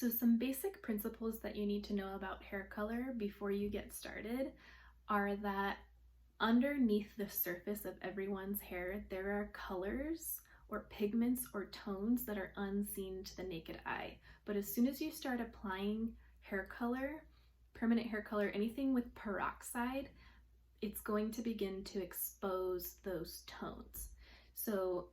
So some basic principles that you need to know about hair color before you get started are that underneath the surface of everyone's hair, there are colors or pigments or tones that are unseen to the naked eye. But as soon as you start applying hair color, permanent hair color, anything with peroxide, it's going to begin to expose those tones. So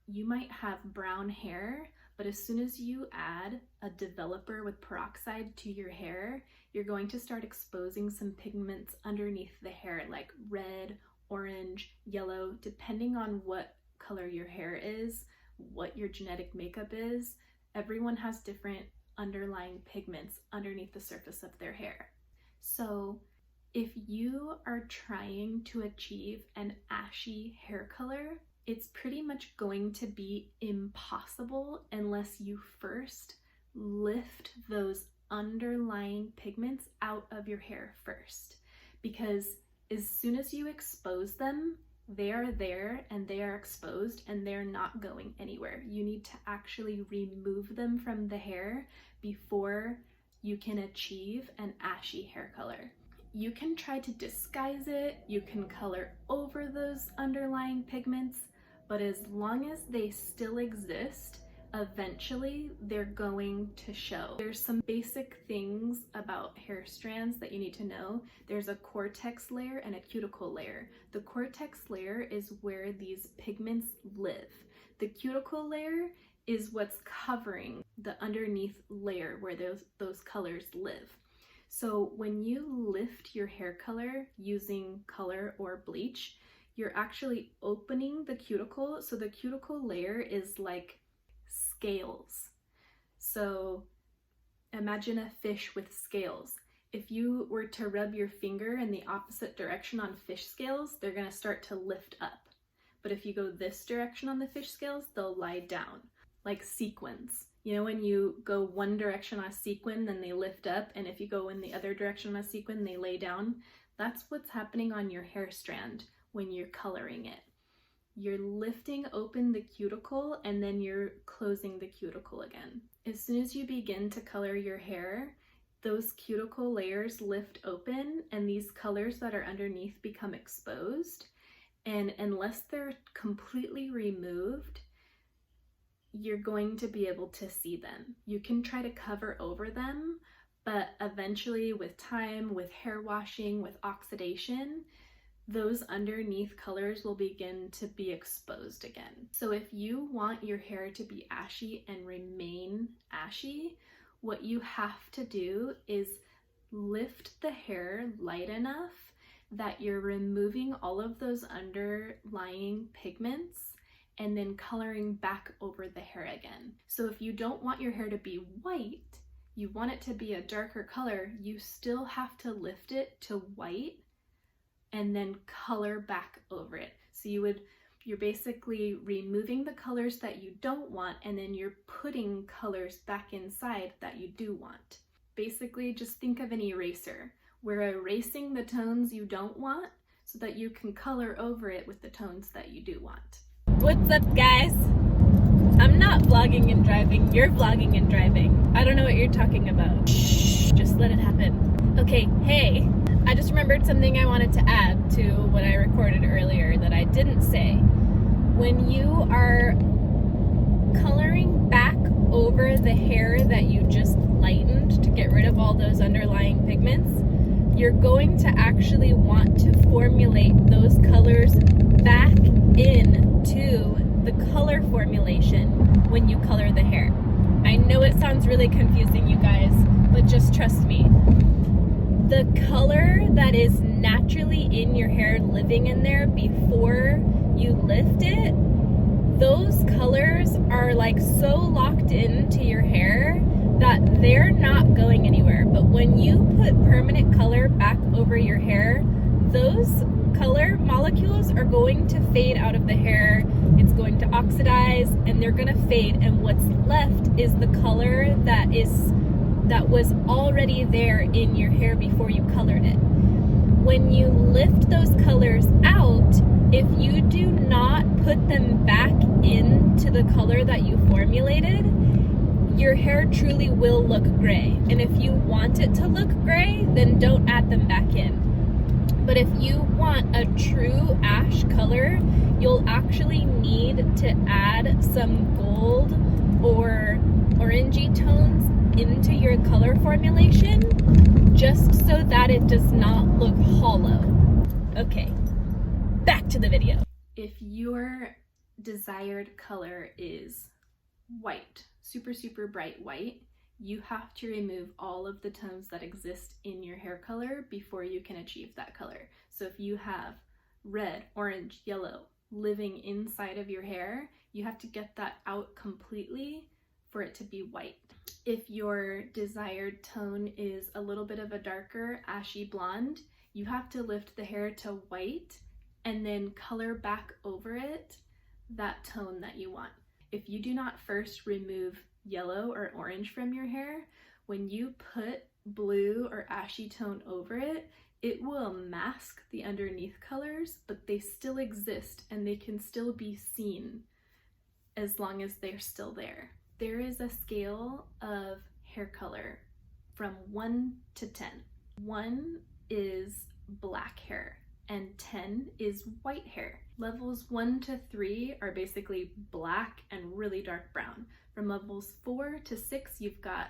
you might have brown hair, but as soon as you add a developer with peroxide to your hair, you're going to start exposing some pigments underneath the hair, like red, orange, yellow, depending on what color your hair is, what your genetic makeup is. Everyone has different underlying pigments underneath the surface of their hair. So if you are trying to achieve an ashy hair color, it's pretty much going to be impossible unless you first lift those underlying pigments out of your hair first. Because as soon as you expose them, they are there and they are exposed and they're not going anywhere. You need to actually remove them from the hair before you can achieve an ashy hair color. You can try to disguise it, you can color over those underlying pigments, but as long as they still exist, eventually they're going to show. There's some basic things about hair strands that you need to know. There's a cortex layer and a cuticle layer. The cortex layer is where these pigments live. The cuticle layer is what's covering the underneath layer where those colors live. So when you lift your hair color using color or bleach, you're actually opening the cuticle. So the cuticle layer is like scales. So imagine a fish with scales. If you were to rub your finger in the opposite direction on fish scales, they're going to start to lift up. But if you go this direction on the fish scales, they'll lie down, like sequins. You know, when you go one direction on a sequin, then they lift up, and if you go in the other direction on a sequin, they lay down. That's what's happening on your hair strand when you're coloring it. You're lifting open the cuticle and then you're closing the cuticle again. As soon as you begin to color your hair, those cuticle layers lift open and these colors that are underneath become exposed. And unless they're completely removed, you're going to be able to see them. You can try to cover over them, but eventually with time, with hair washing, with oxidation, those underneath colors will begin to be exposed again. So if you want your hair to be ashy and remain ashy, what you have to do is lift the hair light enough that you're removing all of those underlying pigments and then coloring back over the hair again. So if you don't want your hair to be white, you want it to be a darker color, you still have to lift it to white and then color back over it. So you're basically removing the colors that you don't want and then you're putting colors back inside that you do want. Basically, just think of an eraser. We're erasing the tones you don't want so that you can color over it with the tones that you do want. What's up, guys? I'm not vlogging and driving, you're vlogging and driving. I don't know what you're talking about. Shh, just let it happen. Okay, hey, I just remembered something I wanted to add to what I recorded earlier that I didn't say. When you are coloring back over the hair that you just lightened to get rid of all those underlying pigments, you're going to actually want to formulate those colors back into the color formulation when you color the hair. I know it sounds really confusing, you guys, but just trust me. The color that is naturally in your hair living in there before you lift it, those colors are like so locked into your hair that they're not going anywhere. But when you put permanent color back over your hair, those color molecules are going to fade out of the hair. It's going to oxidize and they're going to fade, and what's left is the color that was already there in your hair before you colored it. When you lift those colors out, if you do not put them back into the color that you formulated, your hair truly will look gray. And if you want it to look gray, then don't add them back in. But if you want a true ash color, you'll actually need to add some gold or orangey tones into your color formulation, just so that it does not look hollow. Okay, back to the video. If your desired color is white, super, super bright white, you have to remove all of the tones that exist in your hair color before you can achieve that color. So if you have red, orange, yellow living inside of your hair, you have to get that out completely for it to be white. If your desired tone is a little bit of a darker ashy blonde, you have to lift the hair to white and then color back over it that tone that you want. If you do not first remove yellow or orange from your hair, when you put blue or ashy tone over it, it will mask the underneath colors, but they still exist and they can still be seen as long as they're still there. There is a scale of hair color from 1 to 10. 1 is black hair and 10 is white hair. Levels 1 to 3 are basically black and really dark brown. From levels 4 to 6, you've got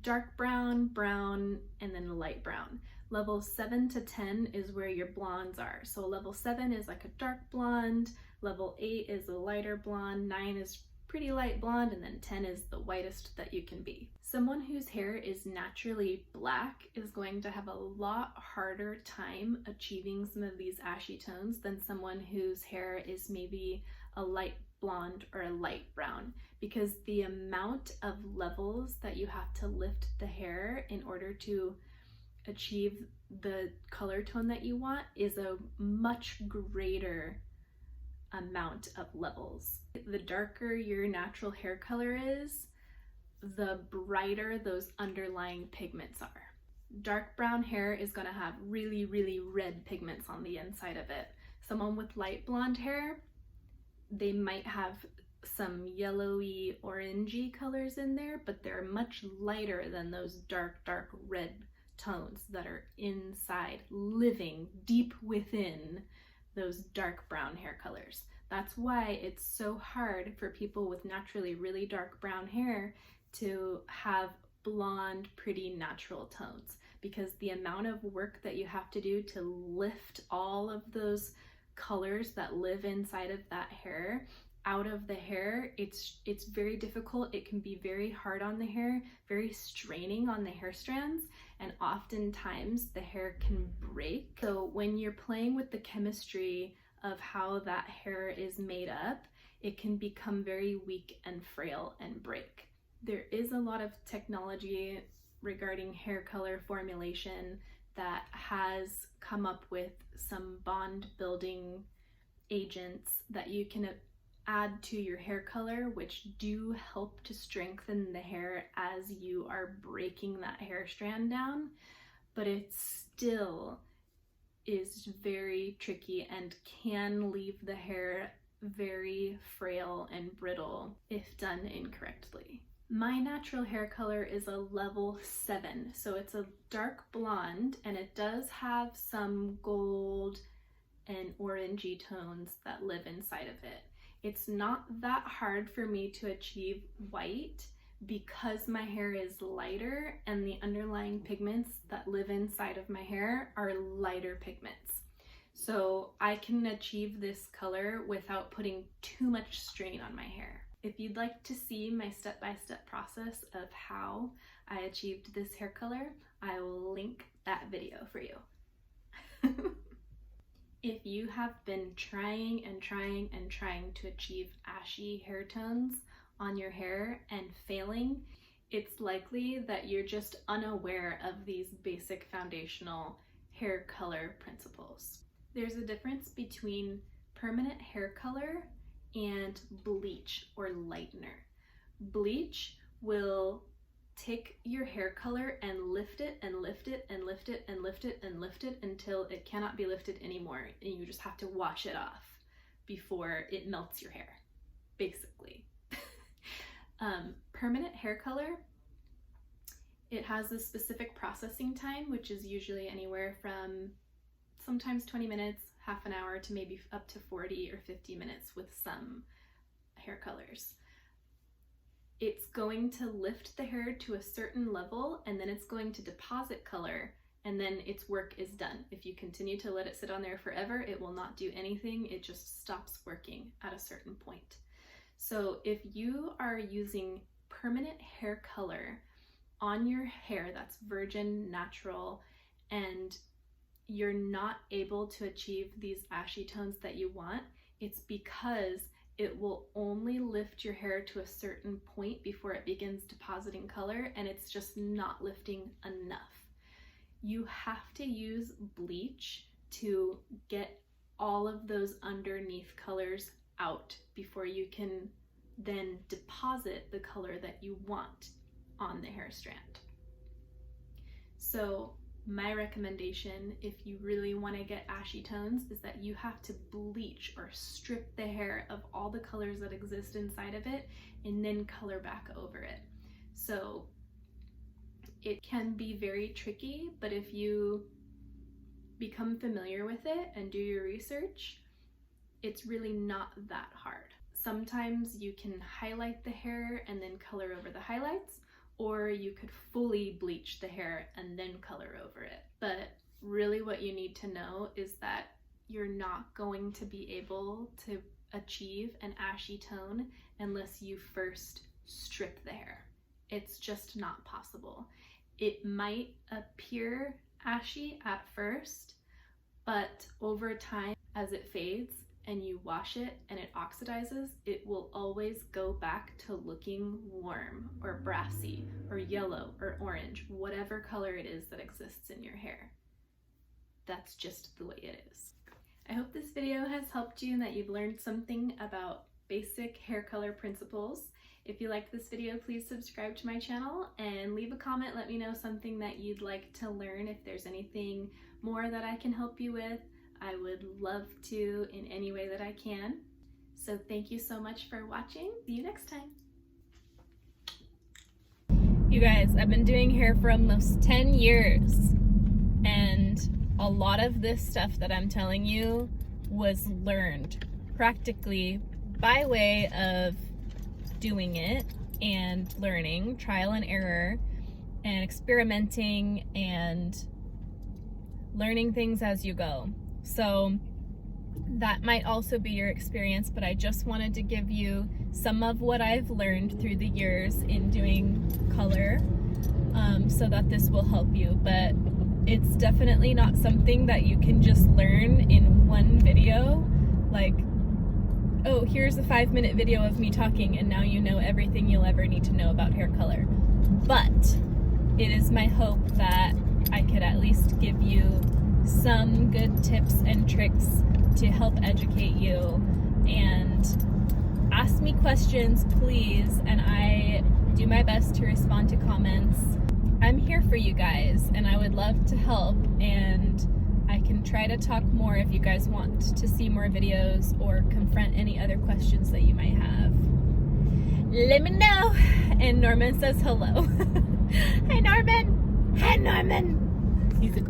dark brown, brown, and then light brown. Level 7 to 10 is where your blondes are. So level 7 is like a dark blonde, level 8 is a lighter blonde, 9 is pretty light blonde, and then 10 is the whitest that you can be. Someone whose hair is naturally black is going to have a lot harder time achieving some of these ashy tones than someone whose hair is maybe a light blonde or a light brown, because the amount of levels that you have to lift the hair in order to achieve the color tone that you want is a much greater amount of levels. The darker your natural hair color is, the brighter those underlying pigments are. Dark brown hair is going to have really, really red pigments on the inside of it. Someone with light blonde hair, they might have some yellowy, orangey colors in there, but they're much lighter than those dark, dark red tones that are inside, living deep within those dark brown hair colors. That's why it's so hard for people with naturally really dark brown hair to have blonde, pretty natural tones, because the amount of work that you have to do to lift all of those colors that live inside of that hair out of the hair, it's very difficult. It can be very hard on the hair, very straining on the hair strands, and oftentimes the hair can break. So when you're playing with the chemistry of how that hair is made up, it can become very weak and frail and break. There is a lot of technology regarding hair color formulation that has come up with some bond building agents that you can add to your hair color, which do help to strengthen the hair as you are breaking that hair strand down, but it still is very tricky and can leave the hair very frail and brittle if done incorrectly. My natural hair color is a level 7, so it's a dark blonde, and it does have some gold and orangey tones that live inside of it. It's not that hard for me to achieve white because my hair is lighter and the underlying pigments that live inside of my hair are lighter pigments. So I can achieve this color without putting too much strain on my hair. If you'd like to see my step-by-step process of how I achieved this hair color, I will link that video for you. If you have been trying to achieve ashy hair tones on your hair and failing, it's likely that you're just unaware of these basic foundational hair color principles. There's a difference between permanent hair color and bleach or lightener. Bleach will take your hair color and lift it and lift it and lift it and lift it and lift it until it cannot be lifted anymore, and you just have to wash it off before it melts your hair, basically. Permanent hair color, it has a specific processing time, which is usually anywhere from sometimes 20 minutes, half an hour, to maybe up to 40 or 50 minutes with some hair colors. It's going to lift the hair to a certain level, and then it's going to deposit color, and then its work is done. If you continue to let it sit on there forever, it will not do anything. It just stops working at a certain point. So if you are using permanent hair color on your hair that's virgin, natural, and you're not able to achieve these ashy tones that you want, it's because it will only lift your hair to a certain point before it begins depositing color, and it's just not lifting enough. You have to use bleach to get all of those underneath colors out before you can then deposit the color that you want on the hair strand. So my recommendation, if you really want to get ashy tones, is that you have to bleach or strip the hair of all the colors that exist inside of it and then color back over it. So it can be very tricky, but if you become familiar with it and do your research, it's really not that hard. Sometimes you can highlight the hair and then color over the highlights, or you could fully bleach the hair and then color over it. But really what you need to know is that you're not going to be able to achieve an ashy tone unless you first strip the hair. It's just not possible. It might appear ashy at first, but over time, as it fades and you wash it and it oxidizes, it will always go back to looking warm or brassy or yellow or orange, whatever color it is that exists in your hair. That's just the way it is. I hope this video has helped you and that you've learned something about basic hair color principles. If you liked this video, please subscribe to my channel and leave a comment. Let me know something that you'd like to learn. If there's anything more that I can help you with, I would love to in any way that I can. So thank you so much for watching. See you next time. You guys, I've been doing hair for almost 10 years, and a lot of this stuff that I'm telling you was learned practically by way of doing it and learning, trial and error, and experimenting and learning things as you go. So that might also be your experience, but I just wanted to give you some of what I've learned through the years in doing color, so that this will help you. But it's definitely not something that you can just learn in one video, like, oh, here's a 5-minute video of me talking and now you know everything you'll ever need to know about hair color. But it is my hope that I could at least give you some good tips and tricks to help educate you. And ask me questions, please, and I do my best to respond to comments. I'm here for you guys, and I would love to help, and I can try to talk more if you guys want to see more videos or confront any other questions that you might have. Let me know. And Norman says hello. Hi, Norman. Hi, Norman. He's a